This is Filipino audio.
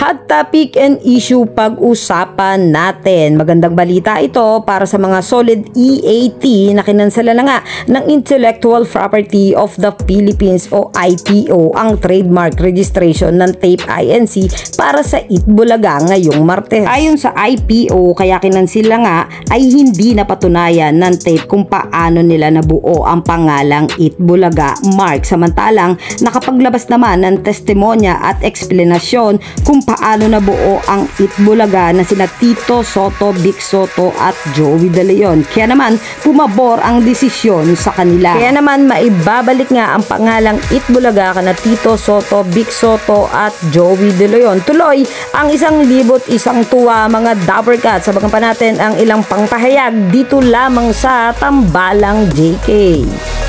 Hot topic and issue pag-usapan natin. Magandang balita ito para sa mga solid EAT na kinansala na nga ng Intellectual Property of the Philippines o IPO ang trademark registration ng Tape Inc. para sa Itbulaga ngayong Martes. Ayon sa IPO, kaya kinansila nga ay hindi napatunayan ng Tape kung paano nila nabuo ang pangalang Itbulaga Mark. Samantalang nakapaglabas naman ng testimonya at eksplenasyon kung paano nabuo ang Itbulaga na sina Tito Soto, Vic Soto at Joey De Leon. Kaya naman pumabor ang desisyon sa kanila. Kaya naman maibabalik nga ang pangalang Itbulaga kana Tito Soto, Vic Soto at Joey De Leon. Tuloy ang isang libot isang tuwa mga Dapper Cats. Sabagan pa natin ang ilang pangpahayag dito lamang sa Tambalang JK.